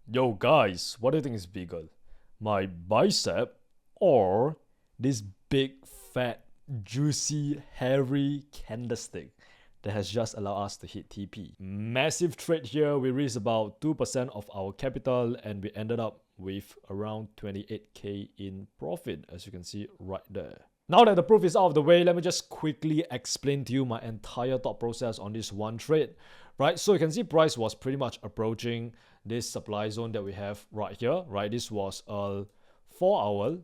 Yo guys, what do you think is bigger? My bicep or this big, fat, juicy, hairy candlestick that has just allowed us to hit TP? Massive trade here. We raised about 2% of our capital and we ended up with around 28k in profit, as you can see right there. Now that the proof is out of the way, let me just quickly explain to you my entire thought process on this one trade, right? So you can see price was pretty much approaching this supply zone that we have right here, right? This was a 4 hour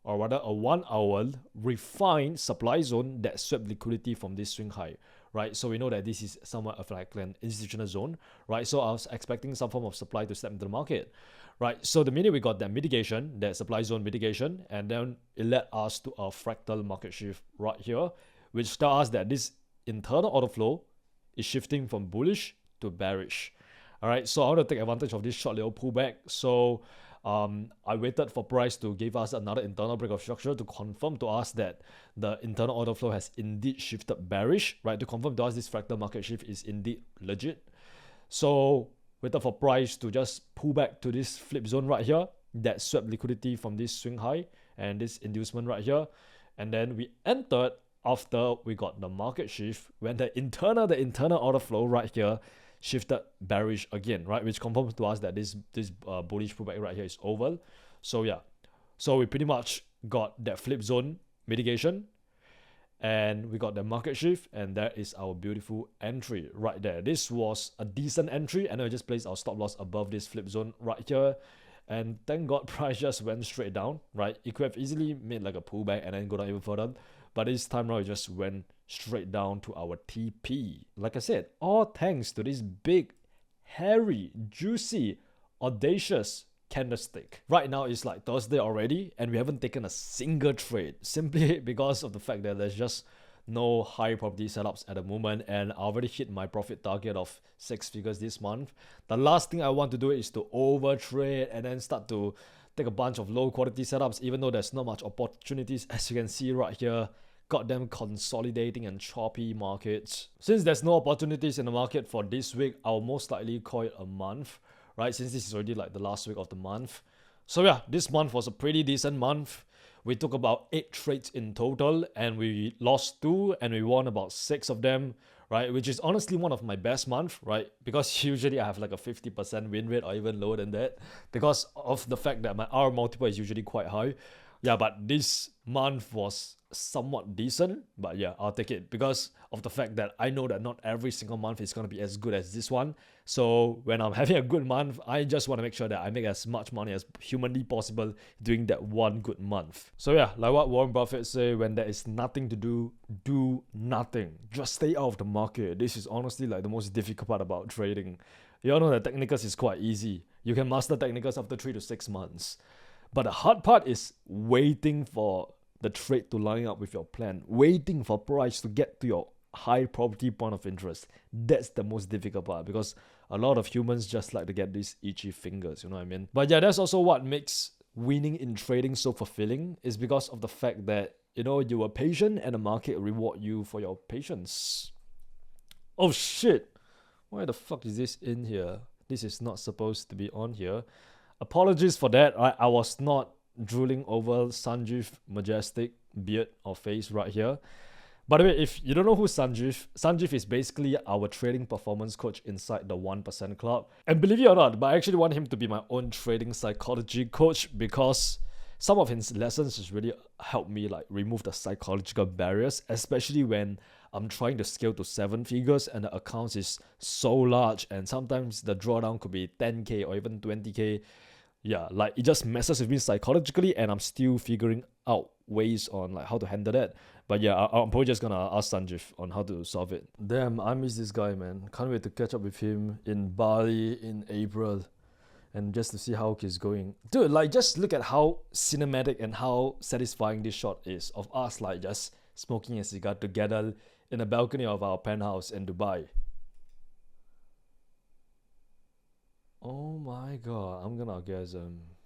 or rather a 1 hour refined supply zone that swept liquidity from this swing high, right? So we know that this is somewhat of like an institutional zone, right? So I was expecting some form of supply to step into the market, right? So the minute we got that mitigation, that supply zone mitigation, and then it led us to a fractal market shift right here, which tells us that this internal order flow is shifting from bullish to bearish. All right, so I want to take advantage of this short little pullback. So I waited for price to give us another internal break of structure to confirm to us that the internal order flow has indeed shifted bearish, right? To confirm to us this fractal market shift is indeed legit. So waited for price to just pull back to this flip zone right here that swept liquidity from this swing high and this inducement right here. And then we entered after we got the market shift when the internal order flow right here shifted bearish again, right? Which confirms to us that this bullish pullback right here is over. So yeah, so we pretty much got that flip zone mitigation and we got the market shift, and that is our beautiful entry right there. This was a decent entry, and I just placed our stop loss above this flip zone right here. And thank God price just went straight down, right? It could have easily made like a pullback and then go down even further, but this time around it just went straight down to our TP. Like I said, all thanks to this big, hairy, juicy, audacious candlestick. Right now it's like Thursday already and we haven't taken a single trade simply because of the fact that there's just no high property setups at the moment, and I already hit my profit target of 6 figures this month. The last thing I want to do is to overtrade and then start to take a bunch of low quality setups, even though there's not much opportunities, as you can see right here. Got them consolidating and choppy markets. Since there's no opportunities in the market for this week, I'll most likely call it a month, right? Since this is already like the last week of the month. So yeah, this month was a pretty decent month. We took about 8 trades in total and we lost 2 and we won about 6 of them, right? Which is honestly one of my best months, right? Because usually I have like a 50% win rate or even lower than that because of the fact that my R multiple is usually quite high. Yeah, but this month was somewhat decent, but yeah, I'll take it because of the fact that I know that not every single month is going to be as good as this one. So when I'm having a good month, I just want to make sure that I make as much money as humanly possible during that one good month. So yeah, like what Warren Buffett say, when there is nothing to do nothing. Just stay out of the market. This is honestly like the most difficult part about trading. You all know that technicals is quite easy. You can master technicals after 3 to 6 months. But the hard part is waiting for the trade to line up with your plan, waiting for price to get to your high probability point of interest. That's the most difficult part because a lot of humans just like to get these itchy fingers, you know what I mean? But yeah, that's also what makes winning in trading so fulfilling, is because of the fact that, you know, you were patient and the market reward you for your patience. Oh shit! Why the fuck is this in here? This is not supposed to be on here. Apologies for that. I was not drooling over Sanjeev majestic beard or face right here. By the way, if you don't know who Sanjeev is basically our trading performance coach inside the 1% club. And believe it or not, but I actually want him to be my own trading psychology coach because some of his lessons just really helped me like remove the psychological barriers, especially when I'm trying to scale to 7 figures and the accounts is so large and sometimes the drawdown could be 10k or even 20k. Yeah, like it just messes with me psychologically and I'm still figuring out ways on like how to handle that. But yeah, I'm probably just gonna ask Sanjeev on how to solve it. Damn, I miss this guy, man. Can't wait to catch up with him in Bali in April and just to see how he's going. Dude, like just look at how cinematic and how satisfying this shot is of us like just smoking a cigar together in the balcony of our penthouse in Dubai. Oh my god, I'm gonna orgasm.